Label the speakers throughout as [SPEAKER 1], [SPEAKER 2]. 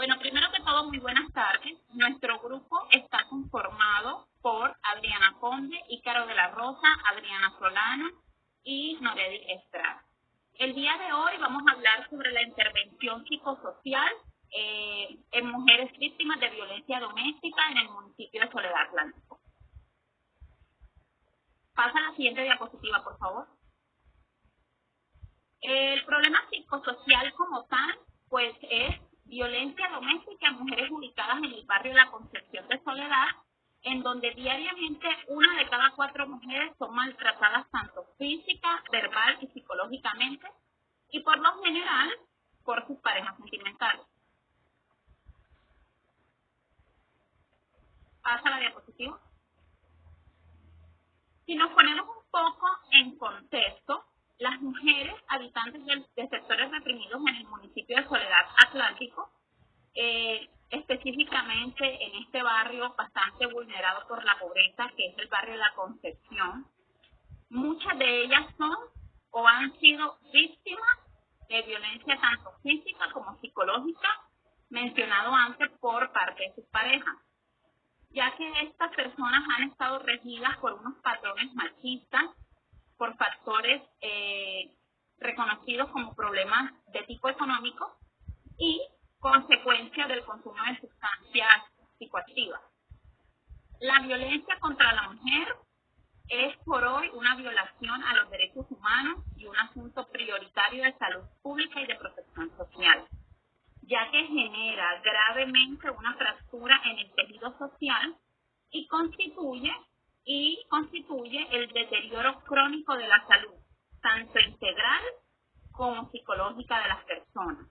[SPEAKER 1] Bueno, primero que todo, muy buenas tardes. Nuestro grupo está conformado por Adriana Conde, Ícaro de la Rosa, Adriana Solano y Noredi Estrada. El día de hoy vamos a hablar sobre la intervención psicosocial en mujeres víctimas de violencia doméstica en el municipio de Soledad Atlántico. Pasa a la siguiente diapositiva, por favor. El problema psicosocial como tal, pues es violencia doméstica en mujeres ubicadas en el barrio La Concepción de Soledad, en donde diariamente 1 de cada 4 mujeres son maltratadas tanto física, verbal y psicológicamente, y por lo general por sus parejas sentimentales. Pasa a la diapositiva. Si nos ponemos un poco en contexto, las mujeres habitantes de sectores reprimidos en el municipio de Soledad Atlántico, específicamente en este barrio bastante vulnerado por la pobreza, que es el barrio La Concepción, muchas de ellas son o han sido víctimas de violencia tanto física como psicológica, mencionado antes por parte de sus parejas, ya que estas personas han estado regidas por unos patrones machistas, por factores reconocidos como problemas de tipo económico y consecuencia del consumo de sustancias psicoactivas. La violencia contra la mujer es por hoy una violación a los derechos humanos y un asunto prioritario de salud pública y de protección social, ya que genera gravemente una fractura en el tejido social y constituye el deterioro crónico de la salud, tanto integral como psicológica de las personas.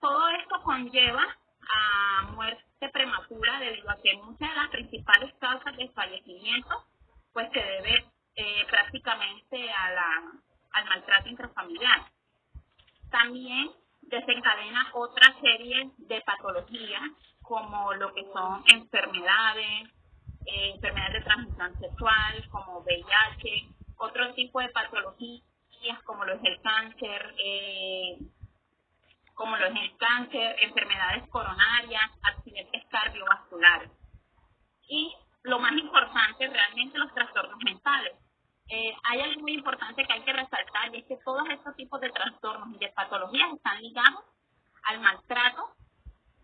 [SPEAKER 1] Todo esto conlleva a muerte prematura debido a que muchas de las principales causas de fallecimiento pues se debe prácticamente al maltrato intrafamiliar. También desencadena otra serie de patologías como lo que son enfermedades de transmisión sexual como VIH, otro tipo de patologías como lo es el cáncer, enfermedades coronarias, accidentes cardiovasculares. Y lo más importante, realmente los trastornos mentales. Hay algo muy importante que hay que resaltar, y es que todos estos tipos de trastornos y de patologías están ligados al maltrato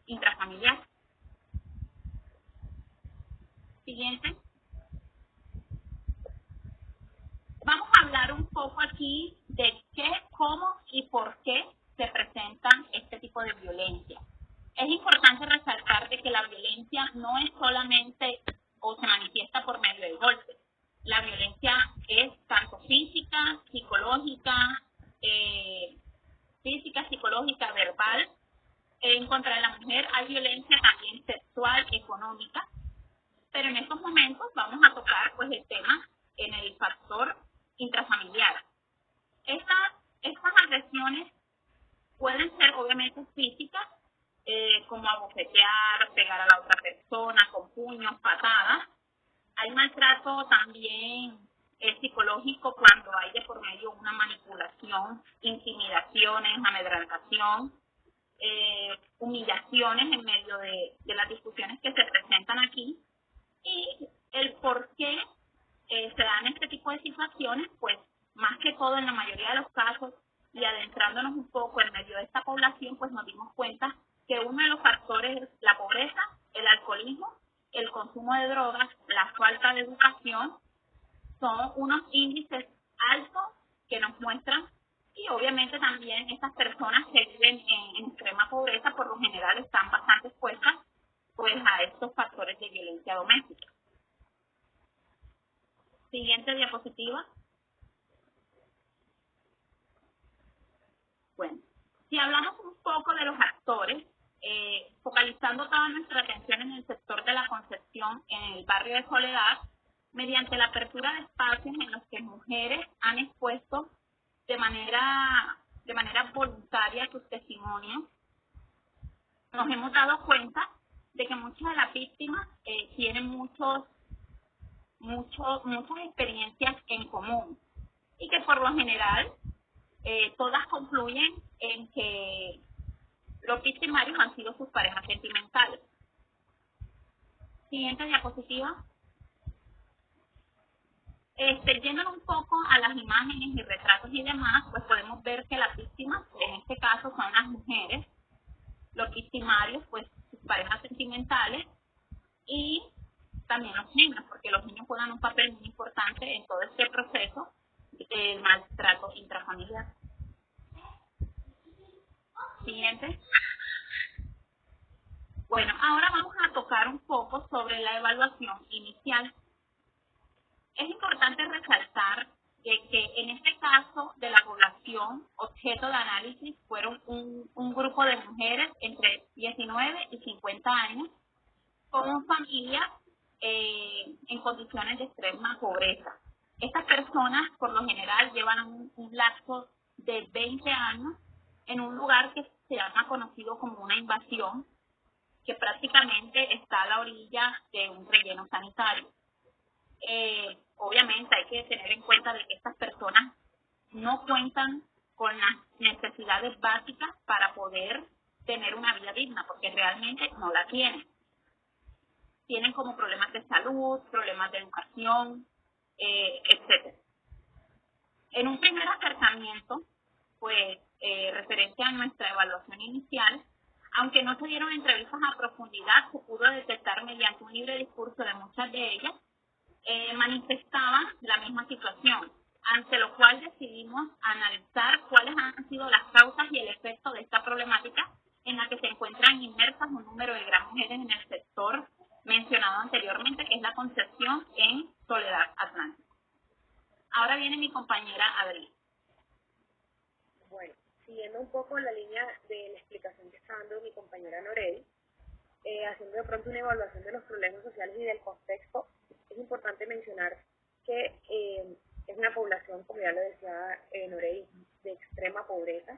[SPEAKER 1] intrafamiliar. Siguiente. Vamos a hablar un poco aquí de qué, cómo y por qué se presentan este tipo de violencia. Es importante resaltar de que la violencia no es solamente o se manifiesta por medio de golpes. La violencia es tanto física, psicológica, verbal. En contra de la mujer hay violencia también sexual, económica. Pero en estos momentos vamos a tocar pues el tema en el factor intrafamiliar. Estas agresiones pueden ser obviamente físicas, como abofetear, pegar a la otra persona con puños, patadas. Hay maltrato también psicológico cuando hay de por medio una manipulación, intimidaciones, amedrentación, humillaciones en medio de las discusiones que se presentan aquí. Y el por qué se dan este tipo de situaciones, pues más que todo en la mayoría de los casos y adentrándonos un poco en medio de esta población, pues nos dimos cuenta que uno de los factores es la pobreza, el alcoholismo, el consumo de drogas, la falta de educación, son unos índices altos que nos muestran, y obviamente también estas personas que viven en extrema pobreza por lo general están bastante expuestas pues a estos factores de violencia doméstica. Siguiente diapositiva. Bueno, si hablamos un poco de los actores, focalizando toda nuestra atención en el sector de La Concepción, en el barrio de Soledad, mediante la apertura de espacios en los que mujeres han expuesto de manera voluntaria sus testimonios, nos hemos dado cuenta de que muchas de las víctimas tienen muchas experiencias en común y que por lo general todas concluyen en que Los victimarios han sido sus parejas sentimentales. Siguiente diapositiva. Yendo un poco a las imágenes y retratos y demás, pues podemos ver que las víctimas, en este caso, son las mujeres, los victimarios, pues sus parejas sentimentales, y también los niños, porque los niños juegan un papel muy importante en todo este proceso del maltrato intrafamiliar. Siguiente. Bueno, ahora vamos a tocar un poco sobre la evaluación inicial. Es importante resaltar que en este caso de la población objeto de análisis fueron un grupo de mujeres entre 19 y 50 años con familias en condiciones de extrema pobreza. Estas personas por lo general llevan un lapso de 20 años en un lugar que se llama conocido como una invasión, que prácticamente está a la orilla de un relleno sanitario. Obviamente hay que tener en cuenta de que estas personas no cuentan con las necesidades básicas para poder tener una vida digna, porque realmente no la tienen. Tienen como problemas de salud, problemas de educación, etc. En un primer acercamiento, pues referente a nuestra evaluación inicial, aunque no se dieron entrevistas a profundidad, se pudo detectar mediante un libre discurso de muchas de ellas, manifestaban la misma situación, ante lo cual decidimos analizar cuáles han sido las causas y el efecto de esta problemática en la que se encuentran inmersas un número de gran mujeres en el sector mencionado anteriormente, que es la Concepción en Soledad Atlántico. Ahora viene mi compañera Adri.
[SPEAKER 2] Bueno, siguiendo un poco la línea de la explicación que está dando mi compañera Norel, haciendo de pronto una evaluación de los problemas sociales y del contexto, es importante mencionar que es una población, como ya lo decía Norel, de extrema pobreza.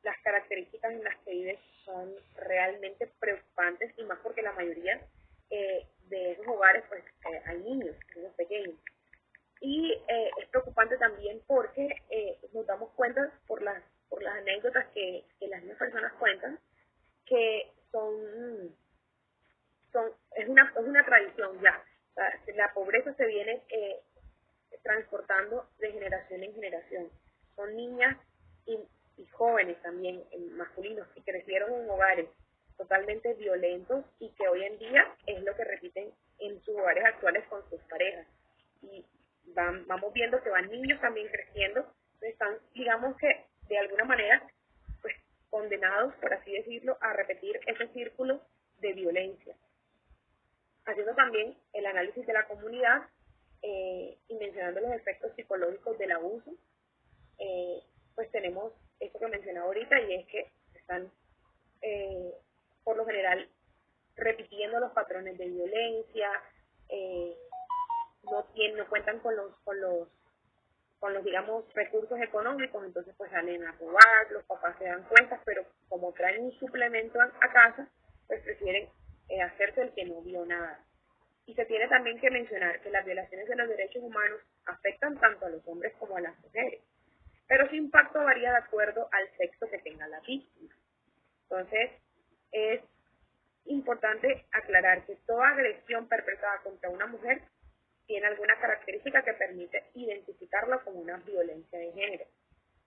[SPEAKER 2] Las características en las que vive son realmente preocupantes, y más porque la mayoría de esos hogares pues hay niños pequeños. Y es preocupante también porque nos damos cuenta por las anécdotas que las mismas personas cuentan, que es una tradición ya. O sea, la pobreza se viene transportando de generación en generación. Son niñas y jóvenes también, masculinos, que crecieron en hogares totalmente violentos y que hoy en día es lo que repiten en sus hogares actuales con sus parejas. Y vamos viendo que van niños también creciendo, están, digamos que de alguna manera, pues condenados, por así decirlo, a repetir ese círculo de violencia. Haciendo también el análisis de la comunidad y mencionando los efectos psicológicos del abuso, pues tenemos esto que mencionaba ahorita, y es que están por lo general repitiendo los patrones de violencia, no cuentan con los digamos recursos económicos, entonces pues salen a robar, los papás se dan cuenta, pero como traen un suplemento a casa, pues prefieren hacerse el que no vio nada. Y se tiene también que mencionar que las violaciones de los derechos humanos afectan tanto a los hombres como a las mujeres, pero su impacto varía de acuerdo al sexo que tenga la víctima. Entonces, es importante aclarar que toda agresión perpetrada contra una mujer tiene alguna característica que permite identificarla como una violencia de género.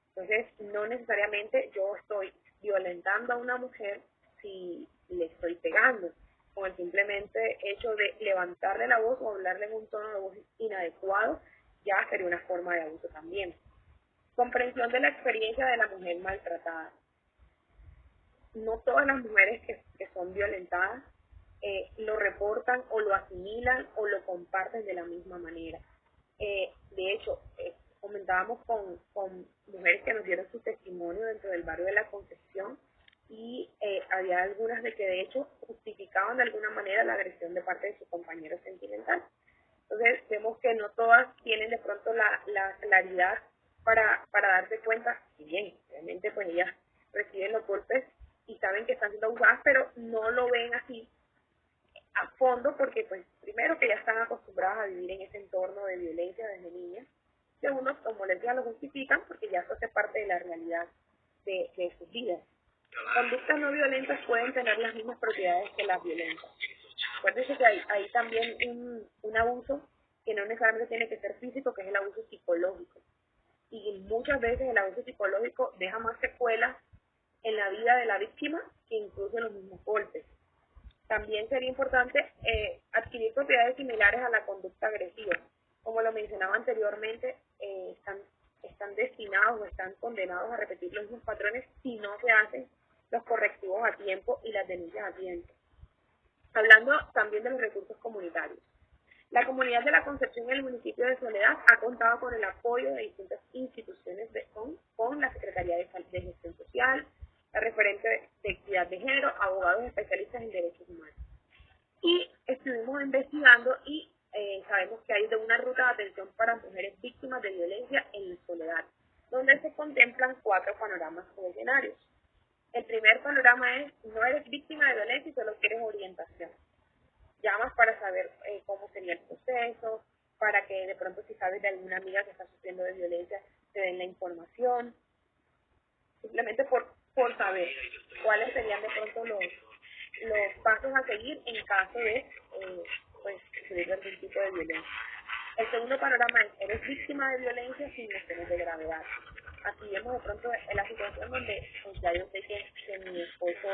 [SPEAKER 2] Entonces, no necesariamente yo estoy violentando a una mujer si le estoy pegando, con el simplemente hecho de levantarle la voz o hablarle en un tono de voz inadecuado, ya sería una forma de abuso también. Comprensión de la experiencia de la mujer maltratada. No todas las mujeres que son violentadas lo reportan o lo asimilan o lo comparten de la misma manera. De hecho, comentábamos con mujeres que nos dieron su testimonio dentro del barrio de la Concepción, y había algunas de que de hecho justificaban de alguna manera la agresión de parte de su compañero sentimental. Entonces vemos que no todas tienen de pronto la claridad para darse cuenta, si bien realmente pues ellas reciben los golpes y saben que están siendo abusadas, pero no lo ven así a fondo, porque pues primero que ya están acostumbradas a vivir en ese entorno de violencia desde niñas, segundo, como les decía, lo justifican porque ya eso hace parte de la realidad de sus vidas. Conductas no violentas pueden tener las mismas propiedades que las violentas. Acuérdense que hay también un abuso que no necesariamente tiene que ser físico, que es el abuso psicológico. Y muchas veces el abuso psicológico deja más secuelas en la vida de la víctima que incluso los mismos golpes. También sería importante adquirir propiedades similares a la conducta agresiva. Como lo mencionaba anteriormente, están destinados o están condenados a repetir los mismos patrones si no se hacen los correctivos a tiempo y las denuncias a tiempo. Hablando también de los recursos comunitarios. La comunidad de la Concepción en el municipio de Soledad ha contado con el apoyo de distintas instituciones con la Secretaría de Gestión Social, la referente de equidad de género, abogados especialistas en derechos humanos. Y estuvimos investigando y sabemos que hay de una ruta de atención para mujeres víctimas de violencia en Soledad, donde se contemplan 4 panoramas o escenarios. El primer panorama es: no eres víctima de violencia y solo quieres orientación. Llamas para saber cómo sería el proceso, para que de pronto, si sabes de alguna amiga que está sufriendo de violencia, te den la información, simplemente por saber cuáles serían de pronto los pasos a seguir en caso de sufrir algún tipo de violencia. El segundo panorama es: eres víctima de violencia sin lesiones de gravedad. Aquí vemos de pronto en la situación donde ya yo sé que mi esposo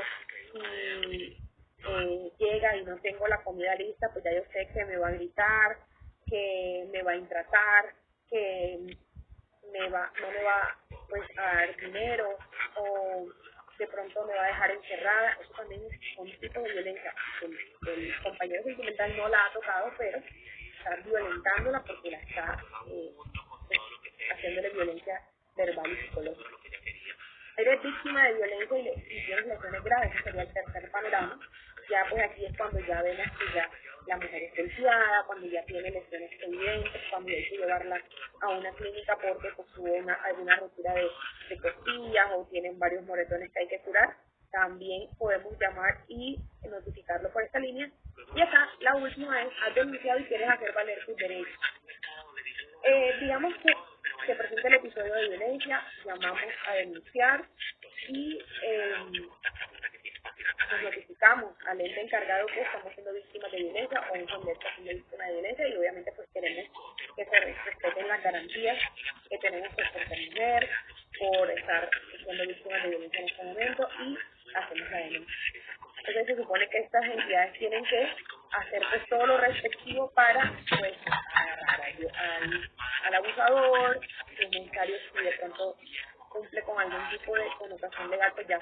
[SPEAKER 2] llega y no tengo la comida lista, pues ya yo sé que me va a gritar, que me va a intratar, que no me va pues a dar dinero, o de pronto me va a dejar encerrada. Eso también es un tipo de violencia. El compañero sentimental no la ha tocado, pero está violentándola porque la está haciéndole violencia verbal y psicológica. Eres víctima de violencia y tienes lesiones graves. Ese sería el tercer panorama. Ya pues aquí es cuando ya vemos que ya la mujer es golpeada, cuando ya tiene lesiones evidentes, cuando hay que llevarla a una clínica porque pues, tuvo alguna rotura de costillas o tienen varios moretones que hay que curar. También podemos llamar y notificarlo por esta línea. Y acá la última es: has denunciado y quieres hacer valer tus derechos. Digamos que se presenta el episodio de violencia, llamamos a denunciar y nos notificamos al ente encargado que estamos siendo víctimas de violencia o un familiar está siendo víctima de violencia, y obviamente pues queremos que se respeten las garantías que tenemos por ser mujer, por estar siendo víctimas de violencia en este momento, y hacemos la denuncia. Entonces se supone que estas entidades tienen que hacer pues todo lo respectivo para pues agarrar al abusador. Si es necesario, si de pronto cumple con algún tipo de connotación legal, pues ya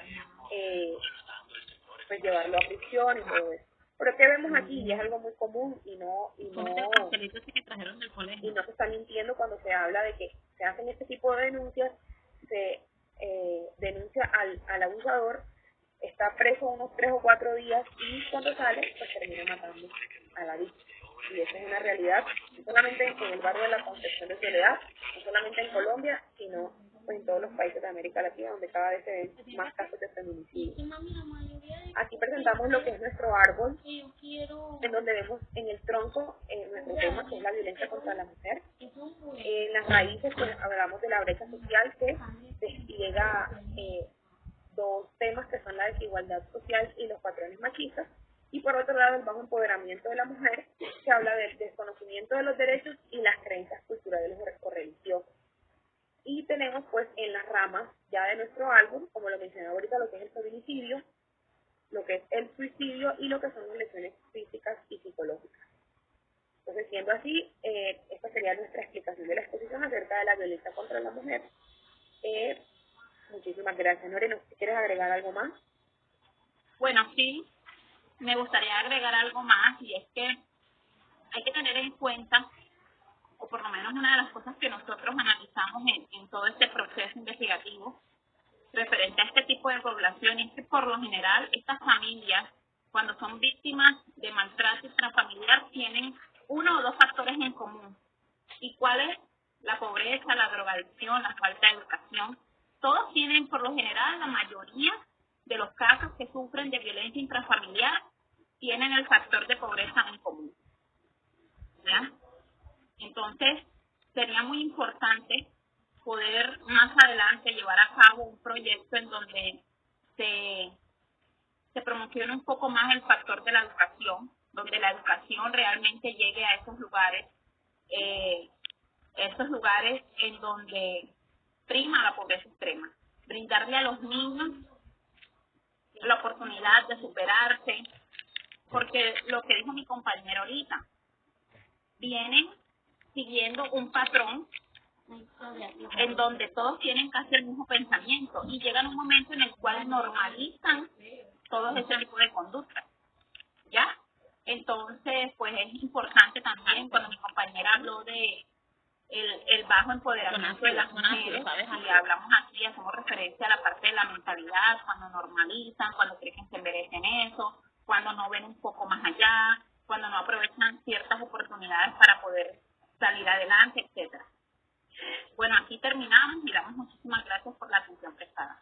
[SPEAKER 2] pues llevarlo a prisión y todo eso. Pero ¿qué vemos aquí? Y es algo muy común y no se está mintiendo cuando se habla de que se hacen este tipo de denuncias, se denuncia al abusador, está preso unos 3 o 4 días y cuando sale pues termina matando a la víctima. Y esa es una realidad, no solamente en el barrio de la Concepción de Soledad, no solamente en Colombia, sino pues en todos los países de América Latina, donde cada vez se ven más casos de feminicidio. Aquí presentamos lo que es nuestro árbol, en donde vemos en el tronco nuestro tema, que es la violencia contra la mujer. En las raíces pues hablamos de la brecha social, que despliega 2 temas que son la desigualdad social y los patrones machistas, y por otro lado el bajo empoderamiento de la mujer, que habla del desconocimiento de los derechos y las creencias culturales o religiosas. Y tenemos pues en las ramas ya de nuestro álbum, como lo mencioné ahorita, lo que es el feminicidio, lo que es el suicidio y lo que son las lesiones físicas y psicológicas. Entonces, siendo así, esta sería nuestra explicación de la exposición acerca de la violencia contra la mujer. Muchísimas gracias. Norena, ¿quieres agregar algo más?
[SPEAKER 1] Bueno, sí, me gustaría agregar algo más, y es que hay que tener en cuenta, o por lo menos una de las cosas que nosotros analizamos en todo este proceso investigativo referente a este tipo de población, es que por lo general estas familias, cuando son víctimas de maltrato intrafamiliar, tienen 1 o 2 factores en común. ¿Y cuál es? La pobreza, la drogadicción, la falta de educación. Todos tienen, por lo general, la mayoría de los casos que sufren de violencia intrafamiliar tienen el factor de pobreza en común. ¿Ya? Entonces, sería muy importante poder más adelante llevar a cabo un proyecto en donde se promocione un poco más el factor de la educación, donde la educación realmente llegue a esos lugares en donde prima la pobreza extrema. Brindarle a los niños la oportunidad de superarse, porque lo que dijo mi compañero ahorita, vienen siguiendo un patrón en donde todos tienen casi el mismo pensamiento y llegan un momento en el cual normalizan todo ese tipo de conductas, ¿ya? Entonces, pues es importante también, cuando mi compañera habló de el bajo empoderamiento de las mujeres, y hablamos aquí, hacemos referencia a la parte de la mentalidad, cuando normalizan, cuando creen que se merecen eso, cuando no ven un poco más allá, cuando no aprovechan ciertas oportunidades para poder salir adelante, etcétera. Bueno, aquí terminamos y damos muchísimas gracias por la atención prestada.